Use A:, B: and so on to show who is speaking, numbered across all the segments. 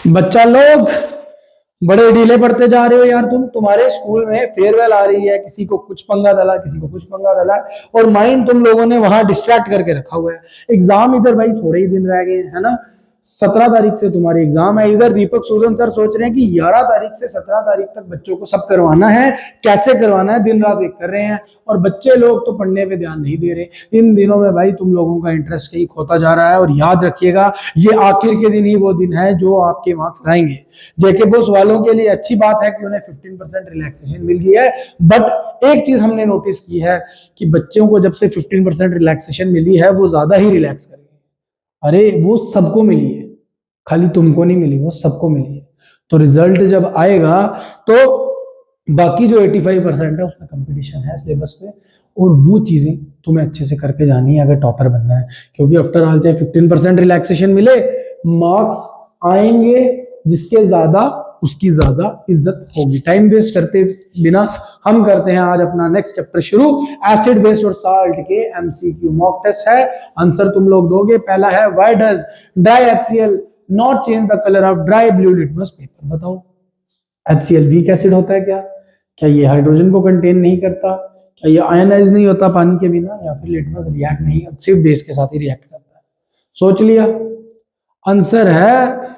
A: बच्चा लोग बड़े ढीले पड़ते जा रहे हो यार। तुम्हारे स्कूल में फेयरवेल आ रही है, किसी को कुछ पंगा डाला, किसी को कुछ पंगा डाला, और माइंड तुम लोगों ने वहां डिस्ट्रैक्ट करके रखा हुआ है। एग्जाम इधर भाई थोड़े ही दिन रह गए है ना, 17 तारीख से तुम्हारी एग्जाम है। इधर दीपक सूदन सर सोच रहे हैं कि 11 तारीख से 17 तारीख तक बच्चों को सब करवाना है, कैसे करवाना है दिन रात एक कर रहे हैं, और बच्चे लोग तो पढ़ने पे ध्यान नहीं दे रहे। इन दिनों में भाई तुम लोगों का इंटरेस्ट कहीं खोता जा रहा है। और याद रखिएगा, ये आखिर के दिन ही वो दिन है जो आपके मार्क्स आएंगे। जेके बोस वालों के लिए अच्छी बात है कि उन्हें 15% रिलैक्सेशन मिल गई है, बट एक चीज हमने नोटिस की है कि बच्चों को जब से 15% रिलैक्सेशन मिली है वो ज्यादा ही रिलैक्स करेंगे। अरे वो सबको मिली है, खाली तुमको नहीं मिली, वो सबको मिली है। तो रिजल्ट जब आएगा तो बाकी जो 85% है उसमें कंपटीशन है सिलेबस पे, और वो चीजें तुम्हें अच्छे से करके जानी है अगर टॉपर बनना है। क्योंकि आफ्टर ऑल चाहे 15% रिलैक्सेशन मिले, मार्क्स आएंगे जिसके ज्यादा उसकी ज्यादा इज्जत होगी। टाइम वेस्ट करते बिना हम करते हैं आज अपना नेक्स्ट चैप्टर शुरू। एसिड बेस और साल्ट के एमसीक्यू मॉक टेस्ट है, आंसर तुम लोग दोगे। पहला है, why does dry HCl not change the colour of dry blue litmus paper? बताओ, HCl वीक एसिड होता है क्या ये हाइड्रोजन को कंटेन नहीं करता? क्या ये आयनाइज नहीं होता पानी के बिना? या फिर लिटमस रिएक्ट नहीं, सिर्फ बेस के साथ ही रिएक्ट करता है? सोच लिया? आंसर है,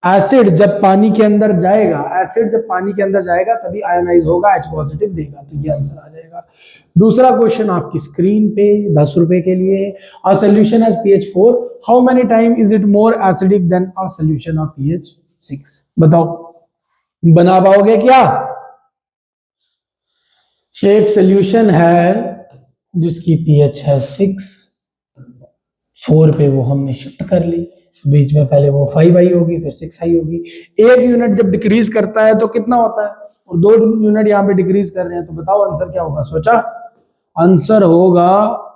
A: एसिड जब पानी के अंदर जाएगा, एसिड जब पानी के अंदर जाएगा तभी आयनाइज होगा, H पॉजिटिव देगा, तो ये आंसर आ जाएगा। दूसरा क्वेश्चन आपकी स्क्रीन पे 10 रुपए के लिए। A solution has pH 4, how many time is it more acidic then a solution of pH 6? बताओ, बना पाओगे क्या? एक सॉल्यूशन है जिसकी pH है 6, 4 पे वो हमने शिफ्ट कर ली, बीच में पहले वो 5 आई होगी फिर 6 आई होगी। एक यूनिट जब डिक्रीज करता है तो कितना होता है, और 2 यूनिट यहाँ पे डिक्रीज कर रहे हैं, तो बताओ आंसर क्या होगा? सोचा? आंसर होगा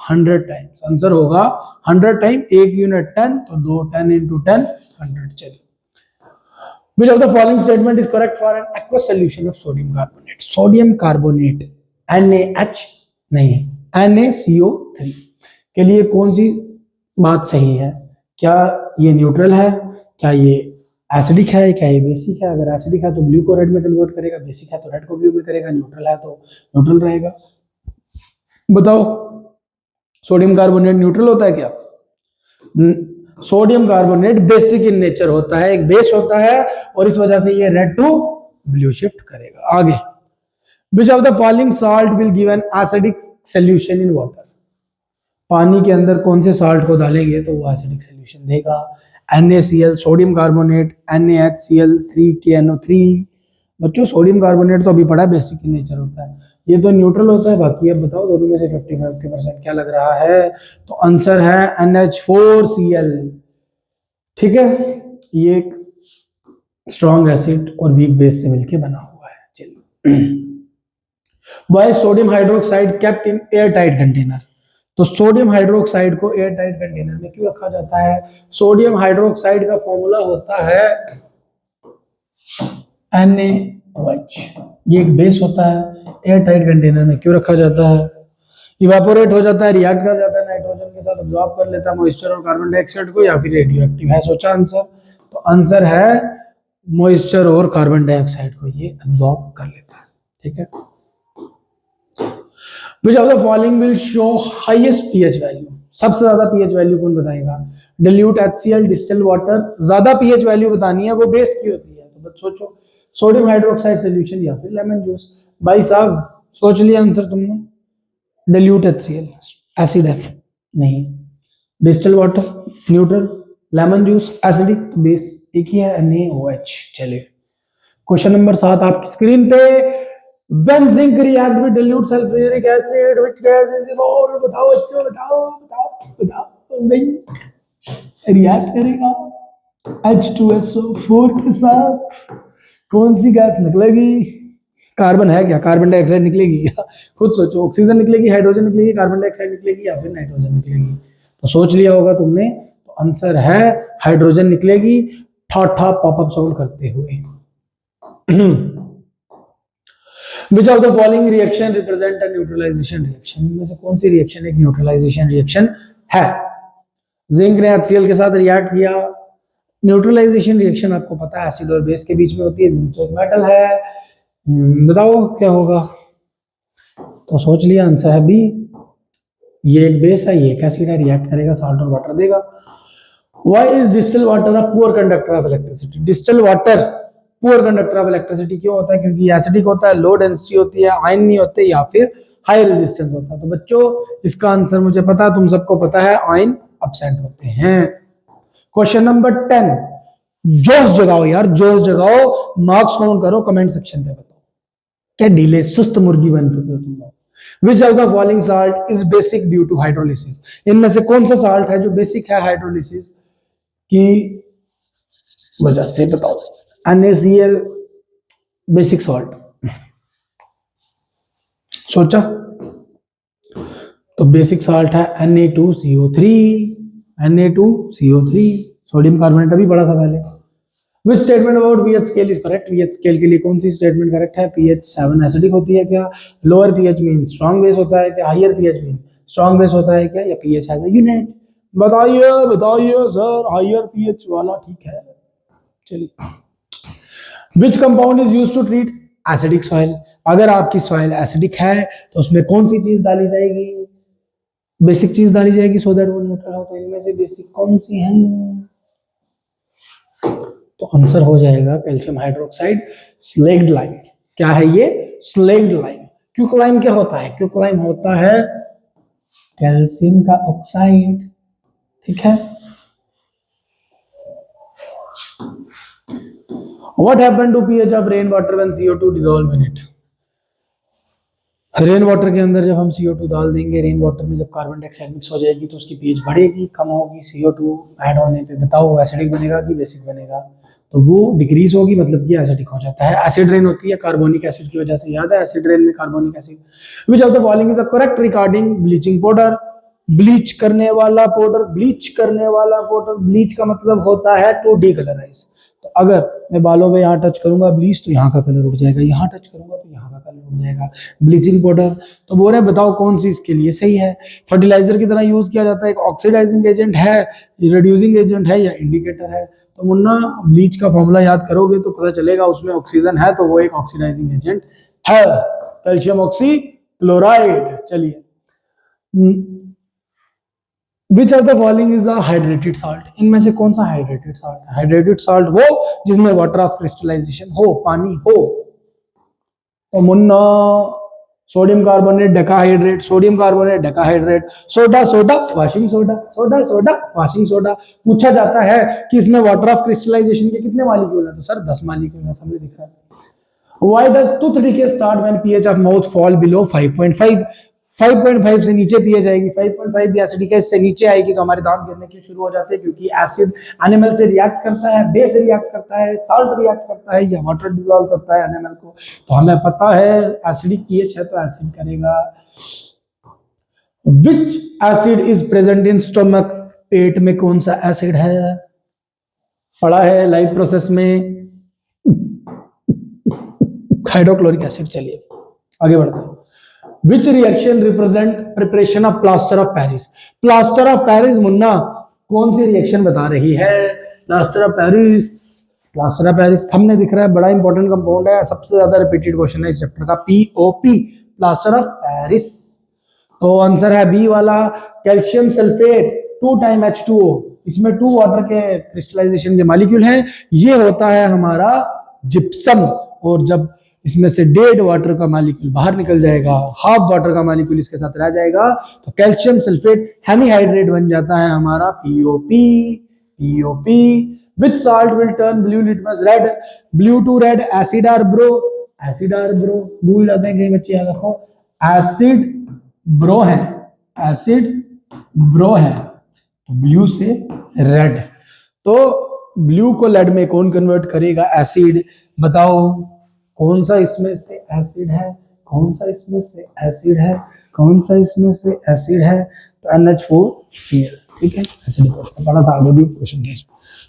A: 100 टाइम्स। आंसर होगा 100 टाइम। एक यूनिट 10 तो 2, 10 into 10 100। चलिए, which of the following statement is correct for an aqueous solution of sodium carbonate? Sodium carbonate NaH नहीं, NaCO3 के लिए कौन सी बात सही है? क्या ये न्यूट्रल है? क्या ये एसिडिक है? क्या ये बेसिक है? अगर एसिडिक है तो ब्लू को रेड में कन्वर्ट करेगा, बेसिक है तो रेड को ब्लू में करेगा, न्यूट्रल है तो न्यूट्रल रहेगा। बताओ, सोडियम कार्बोनेट न्यूट्रल होता है क्या? Sodium carbonate basic in nature होता है, एक बेस होता है, और इस वजह से ये रेड टू ब्लू शिफ्ट करेगा। आगे, which of the following salt will give an acidic solution in water? पानी के अंदर कौन से साल्ट को डालेंगे तो वो एसिडिक सॉल्यूशन देगा? NaCl sodium carbonate, NaHCl3KNO3। बच्चों, सोडियम कार्बोनेट तो अभी पढ़ा, बेसिक इन नेचर होता है, ये तो न्यूट्रल होता है। बाकी अब बताओ दोनों में से 50-50% क्या लग रहा है? तो आंसर है NH4Cl। ठीक है, ये एक स्ट्रॉन्ग एसिड और वीक बेस से मिलकर बना हुआ है। चलिए, why sodium hydroxide kept in air tight container? तो सोडियम हाइड्रोक्साइड को एयर टाइट कंटेनर में क्यों रखा जाता है? सोडियम हाइड्रोक्साइड का फॉर्मूला होता है NaOH, ये एक बेस होता है। एयर टाइट कंटेनर में क्यों रखा जाता है? इवेपोरेट हो जाता है, रिएक्ट कर जाता है नाइट्रोजन के साथ, अब्सॉर्ब कर लेता है मॉइस्चर और कार्बन डाइऑक्साइड को, या फिर रेडियो एक्टिव है? सोचा आंसर? तो आंसर है मॉइस्चर और कार्बन डाइऑक्साइड को ये अब्सॉर्ब कर लेता है। ठीक है, Which of the following will show highest pH value? सबसे ज्यादा pH वैल्यू कौन बताएगा? dilute HCl, distil water. ज्यादा pH वैल्यू बतानी है, वो बेस की होती है, तो बस सोचो, सोडियम हाइड्रोक्साइड सॉल्यूशन या फिर लेमन जूस। भाई साहब, सोच लिया आंसर तुमने? dilute HCl एसिड है नहीं, distil water neutral, lemon juice acidic, तो बेस एक ही है NaOH। चलिए, क्वेश्चन नंबर 7 आपकी स्क्रीन पे। When zinc react with dilute sulfuric acid, which gas is evolved? बताओ बच्चों, बताओ। Zinc रिएक्ट करेगा H2SO4 के साथ, कौन सी गैस निकलेगी? कार्बन है क्या? कार्बन डाइऑक्साइड निकलेगी क्या? खुद सोचो, ऑक्सीजन निकलेगी, हाइड्रोजन निकलेगी, कार्बन डाइऑक्साइड निकलेगी, या फिर नाइट्रोजन निकलेगी? तो सोच लिया होगा तुमने, तो आंसर है हाइड्रोजन निकलेगी, ठा पॉपअप साउंड करते हुए। Which of the following reaction represent a neutralization reaction? इनमें से कौन सी रिएक्शन एक न्यूट्रलाइजेशन रिएक्शन है? जिंक ने HCl के साथ रिएक्ट किया, न्यूट्रलाइजेशन रिएक्शन आपको पता है एसिड और बेस के बीच में होती है, जिंक तो एक मेटल है। बताओ क्या होगा? तो सोच लिया, आंसर है बी। ये एक बेस है, ये एक एसिड है, रिएक्ट करेगा, साल्ट और वाटर देगा। Why is distilled water a poor conductor of electricity? Distilled water poor conductor of electricity क्यों होता है? क्योंकि एसिडिक होता है, लो डेंसिटी होती है, आयन नहीं होते, या फिर हाई रेजिस्टेंस होता है। तो बच्चों इसका आंसर मुझे पता है, तुम सबको पता है, आयन एब्सेंट होते हैं। क्वेश्चन नंबर 10, जोश जगाओ यार, जोश जगाओ, मार्क्स काउंट करो, कमेंट सेक्शन पे बताओ क्या डीले सुस्त मुर्गी बन चुके हो तुम लोग। Which of the following salt is basic due to hydrolysis? इनमें से कौन सा साल्ट है जो बेसिक है हाइड्रोलिसिस की वजह से? बताओ। NaCl बेसिक सॉल्ट, सोचा तो बेसिक सॉल्ट है Na2CO3, Na2CO3, सोडियम कार्बोनेट अभी पढ़ा था पहले। Which statement about pH scale is correct? pH scale के लिए कौन सी स्टेटमेंट करेक्ट है? pH 7 एसिडिक होती है क्या? Lower pH mean strong base होता है क्या? Higher pH mean strong base होता है क्या? या pH हैज अ यूनिट? बताइए बताइए सर, हायर pH वाला ठीक है। चलिए। Which compound is used to treat acidic soil? अगर आपकी सॉइल एसिडिक है तो उसमें कौन सी चीज डाली जाएगी? बेसिक चीज डाली जाएगी सो दैट वो न्यूट्रल हो। तो इनमें से बेसिक कौन सी है? तो आंसर हो जाएगा कैल्शियम हाइड्रोक्साइड, स्लेग्ड लाइम। क्या है ये? स्लेग्ड लाइम। क्यूकलाइम क्या होता है? क्यूकलाइम होता है कैल्शियम का ऑक्साइड, ठीक है। What happened to pH of rainwater when CO2 dissolve in it? Rain water के अंदर जब हम CO2 डाल देंगे, रेन वाटर में जब कार्बन डाइऑक्साइड मिक्स हो जाएगी तो उसकी पीएच बढ़ेगी, कम होगी। CO2 ऐड होने पे बताओ एसिडिक बनेगा कि बेसिक बनेगा? तो वो डिक्रीज होगी, मतलब कि एसिडिक हो जाता है। एसिड रेन होती है कार्बोनिक एसिड की वजह से, याद है एसिड रेन में carbonic acid. Which of the following is the correct regarding bleaching powder? Bleach करने वाला पाउडर, ब्लीच करने वाला पाउडर, ब्लीच का मतलब होता है टू डीकलराइज। तो अगर मैं बालों में यहाँ टच करूंगा ब्लीच तो यहाँ का कलर उड़ जाएगा, यहाँ टच करूंगा तो यहाँ का कलर उड़ जाएगा, ब्लीचिंग पाउडर। तो बोल रहे बताओ कौन सी इसके लिए सही है? फर्टिलाइजर की तरह यूज किया जाता है, एक ऑक्सीडाइजिंग एजेंट है, रिड्यूसिंग एजेंट है, या इंडिकेटर है? तो मुन्ना ब्लीच का फॉर्मूला याद करोगे तो पता चलेगा, उसमें ऑक्सीजन है तो वो एक ऑक्सीडाइजिंग एजेंट है, कैल्शियम ऑक्सी क्लोराइड। चलिए। Which of the following is the hydrated salt? इनमें से कौन सा हाइड्रेटेड साल्ट है? हाइड्रेटेड साल्ट वो जिसमें वाटर ऑफ क्रिस्टलाइजेशन हो, पानी हो। तो Munna sodium carbonate decahydrate, sodium carbonate decahydrate, soda soda washing soda, soda soda washing soda. पूछा जाता है कि इसमें वाटर ऑफ क्रिस्टलाइजेशन के कितने मॉलिक्यूल है? तो सर 10 मॉलिक्यूल है, सामने दिख रहा है। Why does tooth decay start when pH of mouth fall below 5.5? 5.5 से नीचे पीएच आएगी, 5.5 भी एसिडिक है, इससे नीचे आएगी तो हमारे दांत गिरने क्यों शुरू हो जाते हैं? क्योंकि एसिड एनिमल से रिएक्ट करता है, बेस से रिएक्ट करता है, साल्ट रिएक्ट करता है, या वाटर डिसॉल्व करता है एनिमल को। तो हमें पता है एसिडिक पीएच है तो एसिड करेगा। Which acid is present in stomach? पेट में कौन सा एसिड है? पढ़ा है लाइव प्रोसेस में, हाइड्रोक्लोरिक एसिड। चलिए आगे बढ़ते हैं। Which reaction represent preparation of plaster of Paris? Plaster of Paris Munna कौन सी रिएक्शन बता रही है? Plaster of Paris, plaster of Paris सामने दिख रहा है, बड़ा इंपॉर्टेंट कंपाउंड है, सबसे ज्यादा रिपीटेड क्वेश्चन है इस चैप्टर का, POP, प्लास्टर ऑफ पेरिस। तो आंसर है बी वाला, कैल्शियम सल्फेट 2 टाइम H2O। इसमें 2 वाटर के क्रिस्टलाइजेशन के मॉलिक्यूल हैं, ये होता है हमारा जिप्सम। और जब इसमें से डेड वाटर का मॉलिक्यूल बाहर निकल जाएगा, हाफ वाटर का मॉलिक्यूल इसके साथ रह जाएगा, तो कैल्शियम सल्फेट हेमीहाइड्रेट बन जाता है हमारा POP। POP। Which salt will turn blue litmus red? Blue to red, acid और ब्रो? एसिड और ब्रो भूल जाते हैं कई बच्चे, याद रखो एसिड ब्रो है, एसिड ब्रो है, ब्लू से रेड। तो ब्लू को रेड में कौन कन्वर्ट करेगा? एसिड। बताओ कौन सा इसमें से एसिड है, कौन सा इसमें से एसिड है, कौन सा इसमें से एसिड है? तो NH4Cl, ठीक है, एसिडिक पढ़ा था आगे भी क्वेश्चन के।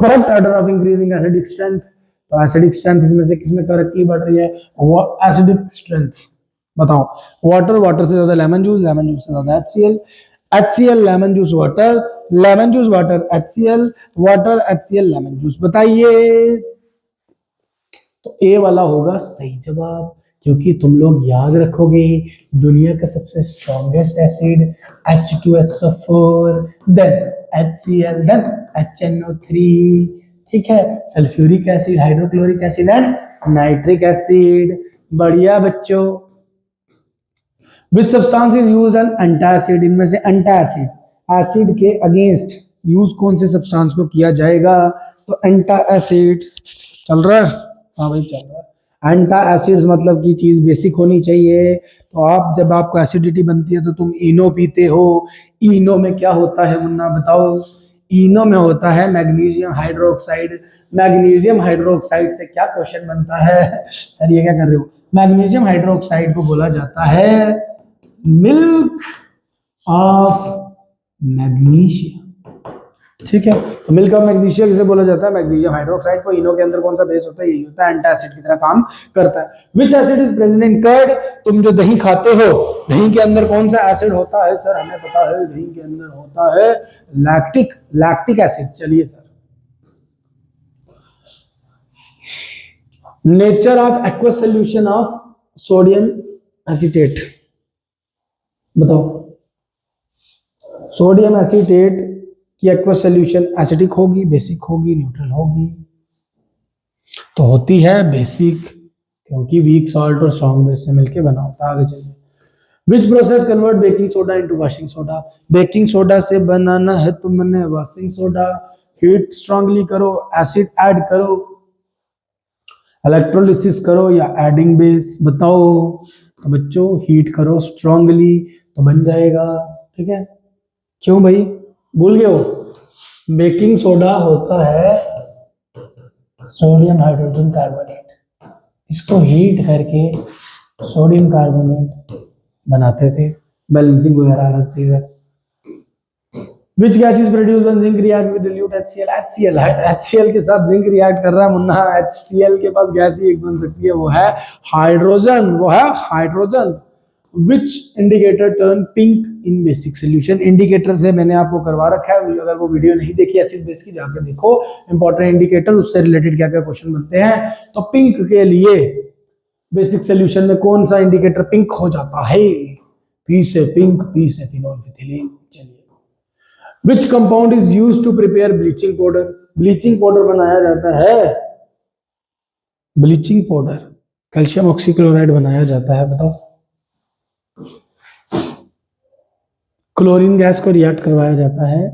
A: Correct order of increasing acidic strength? तो एसिडिक स्ट्रेंथ इसमें से किसमें करेक्टली बढ़ रही है? वो एसिडिक स्ट्रेंथ बताओ। वाटर, वाटर से ज्यादा लेमन जूस, लेमन जूस से ज्यादा HCl, HCl lemon juice water, lemon juice water HCl, water HCl lemon juice. बताइए, तो ए वाला होगा सही जवाब, क्योंकि तुम लोग याद रखोगे दुनिया का सबसे strongest acid H2SO4, then HCl, then HNO3, ठीक है, sulphuric acid, hydrochloric acid and nitric acid. बढ़िया बच्चों। Which substance is used an antacid, इनमें से एंटासिड, एसिड के अगेंस्ट यूज कौन से सब्सटेंस को किया जाएगा? तो एंटासिड्स। चल रहा है? हाँ भाई चल रहा है। एंटा एसिड्स मतलब की चीज बेसिक होनी चाहिए। तो आप जब आपको एसिडिटी बनती है तो तुम इनो पीते हो। इनो में क्या होता है मुन्ना बताओ? इनो में होता है मैग्नीशियम हाइड्रोक्साइड। मैग्नीशियम हाइड्रोक्साइड से क्या क्वेश्चन बनता है? सर ये क्या कर रहे हो? मैग्नीशियम हाइड्रोक्साइड को बोला जाता है मिल्क ऑफ मैग्नीशियम, ठीक है। तो मिल्क ऑफ मैग्नीशियम किसे बोला जाता है? मैग्नीशियम हाइड्रोक्साइड को। इनो के अंदर कौन सा बेस होता है? यही होता है, एंटासिड की तरह काम करता है। Which acid is present in curd? तुम जो दही खाते हो, दही के अंदर कौन सा एसिड होता है? सर हमें पता है, दही के अंदर होता है लैक्टिक एसिड। चलिए sir, nature of aqueous solution of sodium acetate बताओ। सोडियम एसीटेट की एक्वस सोल्यूशन एसिडिक होगी, बेसिक होगी, न्यूट्रल होगी? तो होती है बेसिक, क्योंकि वीक सॉल्ट और स्ट्रॉन्ग बेस से मिलकर बना होता है। आगे चलिए, which process convert baking soda into washing soda? Baking soda से बनाना है तुमने वॉशिंग सोडा। हीट स्ट्रांगली करो, एसिड ऐड करो, इलेक्ट्रोलिसिस करो या एडिंग बेस? बताओ। तो बच्चों हीट करो स्ट्रांगली तो बन जाएगा, ठीक है। क्यों भाई भूल गए हो? बेकिंग सोडा होता है सोडियम हाइड्रोजन कार्बोनेट, इसको हीट करके सोडियम कार्बोनेट बनाते थे, बैलेंसिंग वगैरह अलग चीज है। Which gas is produced when zinc react with dilute HCl? HCl के साथ जिंक रिएक्ट कर रहा है मुन्ना। HCl के पास गैस ही एक बन सकती है, वो है hydrogen. Which indicator turn pink in basic solution? Indicator से मैंने आपको करवा रखा है, अगर वो वीडियो नहीं देखी एसिड बेस की जाकर देखो। इंपॉर्टेंट इंडिकेटर, उससे रिलेटेड क्या क्या क्वेश्चन बनते हैं। तो पिंक के लिए बेसिक सोल्यूशन में कौन सा इंडिकेटर पिंक हो जाता है? पी से पिंक, पी से फिनोल्फिथिलीन। चलिए, Which compound is used to prepare bleaching powder? Bleaching powder बनाया जाता है, ब्लीचिंग पाउडर कैल्शियम ऑक्सीक्लोराइड बनाया जाता है। बताओ। क्लोरीन गैस को रिएक्ट करवाया जाता है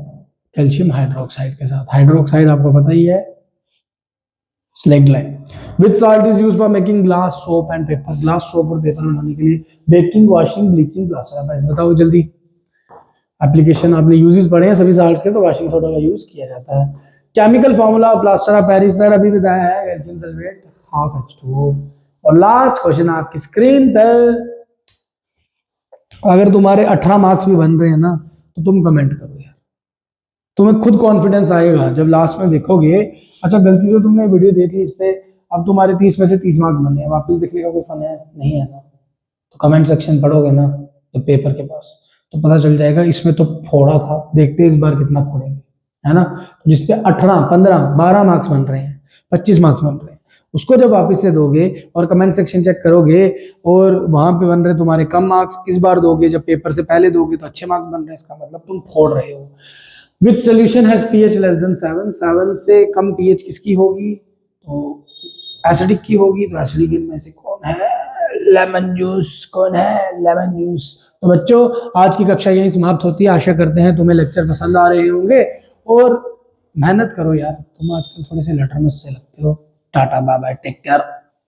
A: कैल्शियम हाइड्रोक्साइड के साथ। हाइड्रोक्साइड आपको पता ही है, स्लैगलाइन। Which salt is used for making glass, soap and paper? Glass, soap और पेपर बनाने के लिए baking, washing, bleaching, plaster of Paris. बताओ जल्दी। एप्लीकेशन आपने यूजेस पढ़े हैं सभी साल्ट्स के, तो वॉशिंग सोडा का यूज किया जाता है। Chemical formula of plaster of Paris sir अभी बताया है, कैल्शियम सल्फेट हाफ H2O। और लास्ट क्वेश्चन आपकी स्क्रीन पर, अगर तुम्हारे 18 मार्क्स भी बन रहे हैं ना, तो तुम कमेंट करो यार, तुम्हें खुद कॉन्फिडेंस आएगा जब लास्ट में देखोगे। अच्छा गलती से तुमने वीडियो देख ली इस पे, अब तुम्हारे 30 में से 30 मार्क्स बने हैं, वापस देखने का कोई फन है नहीं है ना? तो कमेंट सेक्शन पढ़ोगे ना तो पेपर के पास, तो पता चल जाएगा इसमें तो फोड़ा था, देखते इस बार कितना फोड़ेंगे, है ना? तो जिसपे 18, 15, 12 मार्क्स बन रहे हैं, 25 मार्क्स बन रहे हैं, उसको जब वापस से दोगे और कमेंट सेक्शन चेक करोगे और वहां पे बन रहे तुम्हारे कम मार्क्स, इस बार दोगे जब पेपर से पहले दोगे तो अच्छे मार्क्स बन रहे हैं, इसका मतलब तुम फोड़ रहे हो। Which solution has pH less than 7? 7 से कम pH किसकी होगी? तो एसिडिक की होगी। तो एसिडिक इनमें से कौन है? Lemon juice. कौन है? Lemon juice. तो बच्चों आज की कक्षा यही समाप्त होती है। आशा करते हैं तुम्हें लेक्चर पसंद आ रहे होंगे और मेहनत करो यार, तुम आजकल थोड़े से लटर मत से लगते हो। Tata bye bye, take care.